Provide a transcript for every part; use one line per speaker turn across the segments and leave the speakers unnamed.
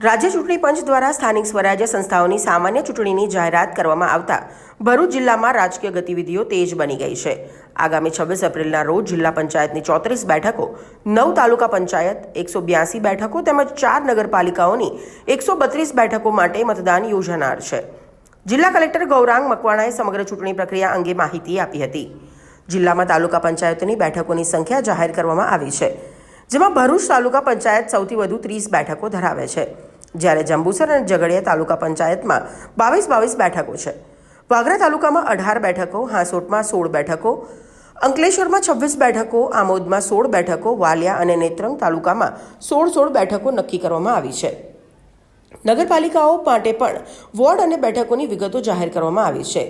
રાજ્ય ચૂંટણી પંચ દ્વારા સ્થાનિક સ્વરાજ્ય સંસ્થાઓની સામાન્ય ચૂંટણીની જાહેરાત કરવામાં આવતા ભરૂચ જિલ્લામાં રાજકીય ગતિવિધિઓ તેજ બની ગઈ છે। આગામી 26 એપ્રિલના રોજ જિલ્લા પંચાયતની 34 બેઠકો, 9 તાલુકા પંચાયત, 182 બેઠકો તેમજ 4 નગરપાલિકાઓની 132 બેઠકો માટે મતદાન યોજાનાર છે। જિલ્લા કલેક્ટર ગૌરાંગ મકવાણાએ સમગ્ર ચૂંટણી પ્રક્રિયા અંગે માહિતી આપી હતી। જિલ્લામાં તાલુકા પંચાયતોની બેઠકોની સંખ્યા જાહેર કરવામાં આવી છે, જેમાં ભરૂચ તાલુકા પંચાયત સૌથી વધુ 30 બેઠકો ધરાવે છે, જ્યારે જંબુસર અને ઝઘડિયા તાલુકા પંચાયતમાં 22 બેઠકો છે। વાગરા તાલુકામાં 18 બેઠકો, હાંસોટમાં 16 બેઠકો, અંકલેશ્વરમાં 26 બેઠકો, આમોદમાં 16 બેઠકો, વાલિયા અને નેત્રંગ તાલુકામાં 16 બેઠકો નક્કી કરવામાં આવી છે। નગરપાલિકાઓ માટે પણ વોર્ડ અને બેઠકોની વિગતો જાહેર કરવામાં આવી છે।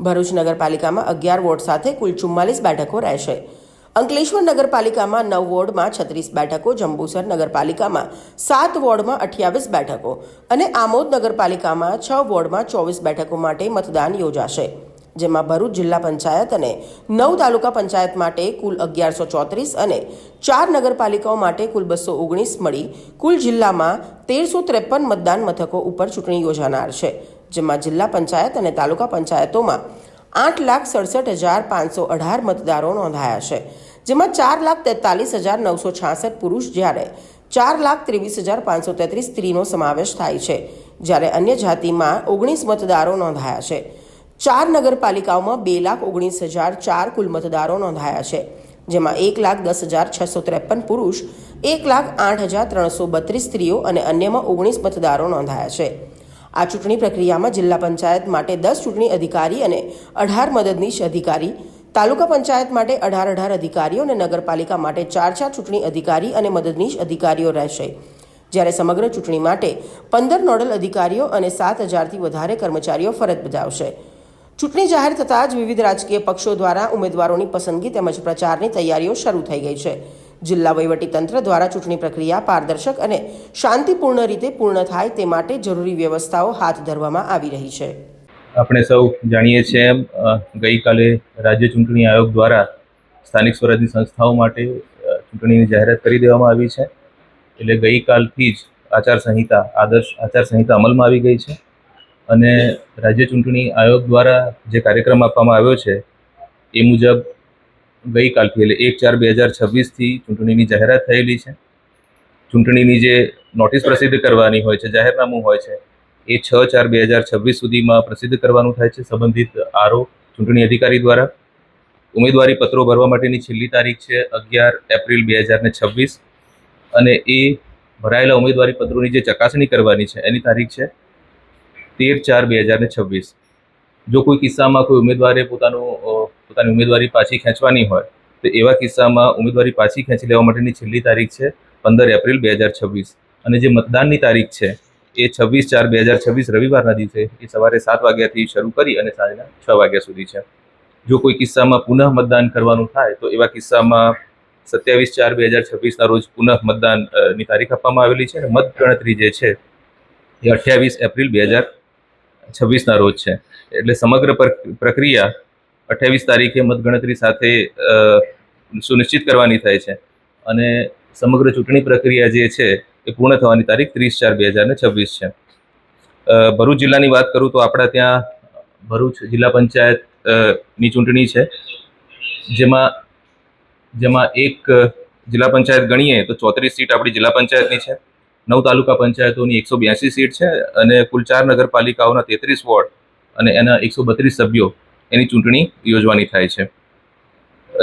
ભરૂચ નગરપાલિકામાં 11 વોર્ડ સાથે કુલ 44 બેઠકો રહેશે। અંકલેશ્વર નગરપાલિકામાં 9 વોર્ડમાં 36 બેઠકો, જંબુસર નગરપાલિકામાં 7 વોર્ડમાં 28 બેઠકો અને આમોદ નગરપાલિકામાં 6 વોર્ડમાં 24 બેઠકો માટે મતદાન યોજાશે, જેમાં ભરૂચ જિલ્લા પંચાયત અને 9 તાલુકા પંચાયત માટે કુલ 1134 અને 4 નગરપાલિકાઓ માટે કુલ 219 મળી કુલ જિલ્લામાં 1353 મતદાન મથકો ઉપર ચૂંટણી યોજાનાર છે, જેમાં જિલ્લા પંચાયત અને તાલુકા પંચાયતોમાં 8,67,518 મતદારો નોંધાયા છે, જેમાં 4,43,966 પુરુષ જ્યારે 4,23,533 સ્ત્રીનો સમાવેશ થાય છે, જ્યારે અન્ય જાતિમાં 19 મતદારો નોંધાયા છે। 4 નગરપાલિકાઓમાં 2,19,004 કુલ મતદારો નોંધાયા છે, જેમાં 1,10,653 પુરુષ, 1,08,332 સ્ત્રીઓ અને અન્યમાં 19 મતદારો નોંધાયા છે। આ ચૂંટણી પ્રક્રિયામાં જિલ્લા પંચાયત માટે 10 ચૂંટણી અધિકારી અને 18 મદદનીશ અધિકારી, તાલુકા પંચાયત માટે 18 અધિકારીઓ અને નગરપાલિકા માટે 4 ચૂંટણી અધિકારી અને મદદનીશ અધિકારીઓ રહેશે, જ્યારે સમગ્ર ચૂંટણી માટે 15 નોડલ અધિકારીઓ અને 7,000થી વધારે કર્મચારીઓ ફરજ બજાવશે। ચૂંટણી જાહેર થતાં જ વિવિધ રાજકીય પક્ષો દ્વારા ઉમેદવારોની પસંદગી તેમજ પ્રચારની તૈયારીઓ શરૂ થઈ ગઈ છે। જિલ્લા વહીવટીતંત્ર દ્વારા ચૂંટણી પ્રક્રિયા પારદર્શક અને શાંતિપૂર્ણ રીતે પૂર્ણ થાય તે માટે જરૂરી વ્યવસ્થાઓ હાથ ધરવામાં આવી રહી છે।
આપણે સૌ જાણીએ છીએ એમ ગઈકાલે રાજ્ય ચૂંટણી આયોગ દ્વારા સ્થાનિક સ્વરાજની સંસ્થાઓ માટે ચૂંટણીની જાહેરાત કરી દેવામાં આવી છે। એટલે ગઈકાલથી જ આદર્શ આચારસંહિતા અમલમાં આવી ગઈ છે અને રાજ્ય ચૂંટણી આયોગ દ્વારા જે કાર્યક્રમ આપવામાં આવ્યો છે એ મુજબ ગઈકાલથી એટલે 1/4/2026થી ચૂંટણીની જાહેરાત થયેલી છે। ચૂંટણીની જે નોટિસ પ્રસિદ્ધ કરવાની હોય છે, જાહેરનામું હોય છે, એ 6/4/2026 સુધીમાં પ્રસિદ્ધ કરવાનું થાય છે સંબંધિત આરઓ ચૂંટણી અધિકારી દ્વારા। ઉમેદવારી પત્રો ભરવા માટેની છેલ્લી તારીખ છે 11 એપ્રિલ 2026 અને એ ભરાયેલા ઉમેદવારી પત્રોની જે ચકાસણી કરવાની છે એની તારીખ છે 13/4/2026। જો કોઈ કિસ્સામાં કોઈ ઉમેદવારે પોતાની ઉમેદવારી પાછી ખેંચવાની હોય તો એવા કિસ્સામાં ઉમેદવારી પાછી ખેંચી લેવા માટેની છેલ્લી તારીખ છે 15 એપ્રિલ 2026 અને જે મતદાનની તારીખ છે એ 26/4/2026 રવિવારના દિવસે એ સવારે 7 વાગ્યાથી શરૂ કરી અને સાંજના 6 વાગ્યા સુધી છે। જો કોઈ કિસ્સામાં પુનઃ મતદાન કરવાનું થાય તો એવા કિસ્સામાં 27/4/2026ના રોજ પુનઃ મતદાનની તારીખ આપવામાં આવેલી છે અને મતગણતરી જે છે એ 28 એપ્રિલ 2026ના રોજ છે। એટલે સમગ્ર પ્રક્રિયા 28 તારીખે મતગણતરી સાથે સુનિશ્ચિત કરવાની થાય છે અને સમગ્ર ચૂંટણી પ્રક્રિયા જે છે એ પૂર્ણ થવાની તારીખ 30/4/2026 છે। ભરૂચ જિલ્લાની વાત કરું તો આપણા ત્યાં ભરૂચ જિલ્લા પંચાયતની ચૂંટણી છે, જેમાં એક જિલ્લા પંચાયત ગણીએ તો 34 સીટ આપણી જિલ્લા પંચાયતની છે, 9 તાલુકા પંચાયતોની 182 સીટ છે અને કુલ 4 નગરપાલિકાઓના 33 વોર્ડ અને એના 132 સભ્યો એની ચૂંટણી યોજવાની થાય છે।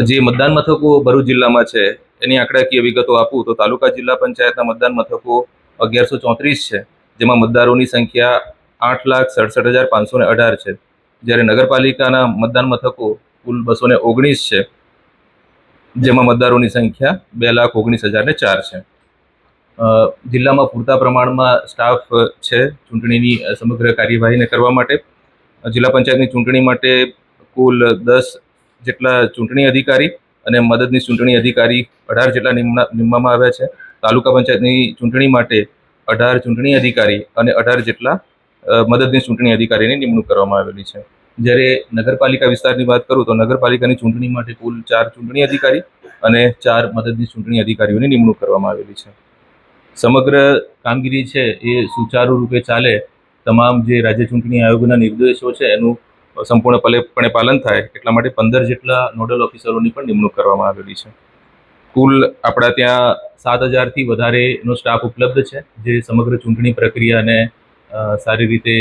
જે મતદાન મથકો ભરૂચ જિલ્લામાં છે એની આંકડાકીય વિગતો આપું તો તાલુકા જિલ્લા પંચાયતના મતદાન મથકો 1134 છે, જેમાં મતદારોની સંખ્યા 8,67,518 છે, જ્યારે નગરપાલિકાના મતદાન મથકો કુલ 219 છે, જેમાં મતદારોની સંખ્યા 2,19,004 છે। જિલ્લામાં પૂરતા પ્રમાણમાં સ્ટાફ છે ચૂંટણીની સમગ્ર કાર્યવાહીને કરવા માટે। જિલ્લા પંચાયતની ચૂંટણી માટે કુલ 10 જેટલા ચૂંટણી અધિકારી અને મદદનીશ ચૂંટણી અધિકારી 18 જેટલા નીમવામાં આવ્યા છે। તાલુકા પંચાયતની ચૂંટણી માટે 18 ચૂંટણી અધિકારી અને 18 જેટલા મદદનીશ ચૂંટણી અધિકારીની નિમણૂક કરવામાં આવેલી છે। જ્યારે નગરપાલિકા વિસ્તારની વાત કરું તો નગરપાલિકાની ચૂંટણી માટે કુલ 4 ચૂંટણી અધિકારી અને 4 મદદનીશ ચૂંટણી અધિકારીઓની નિમણૂક કરવામાં આવેલી છે। સમગ્ર કામગીરી છે એ સુચારુ રૂપે ચાલે, તમામ જે રાજ્ય ચૂંટણી આયોગના નિર્દેશો છે એનું સંપૂર્ણપણે પાલન થાય એટલા માટે 15 જેટલા નોડલ ઓફિસરોની પણ નિમણૂક કરવામાં આવેલી છે. કુલ આપણા ત્યાં 7,000થી વધારેનો સ્ટાફ ઉપલબ્ધ છે, જે સમગ્ર ચૂંટણી પ્રક્રિયાને સારી રીતે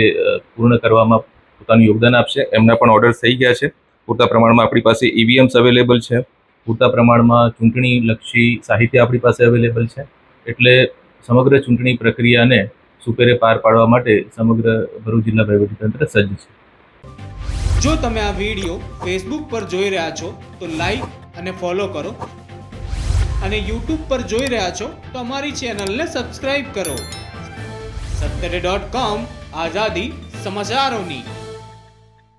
પૂર્ણ કરવામાં પોતાનું યોગદાન આપશે. એમના પણ ઓર્ડર્સ થઈ ગયા છે. પૂરતા પ્રમાણમાં આપણી પાસે EVMs અવેલેબલ છે. પૂરતા પ્રમાણમાં ચૂંટણીલક્ષી સાહિત્ય આપણી પાસે અવેલેબલ છે. એટલે સમગ્ર ચૂંટણી પ્રક્રિયાને સુપેરે પાર પાડવા માટે સમગ્ર ભરૂચ જિલ્લા વહીવટીતંત્ર સજ્જ છે.
જો તમે આ વિડીયો ફેસબુક પર જોઈ રહ્યા છો તો લાઈક અને ફોલો કરો, અને યુટ્યુબ પર જોઈ રહ્યા છો તો અમારી ચેનલને સબસ્ક્રાઇબ કરો. સત્તરે.com આઝાદી સમાચારોની.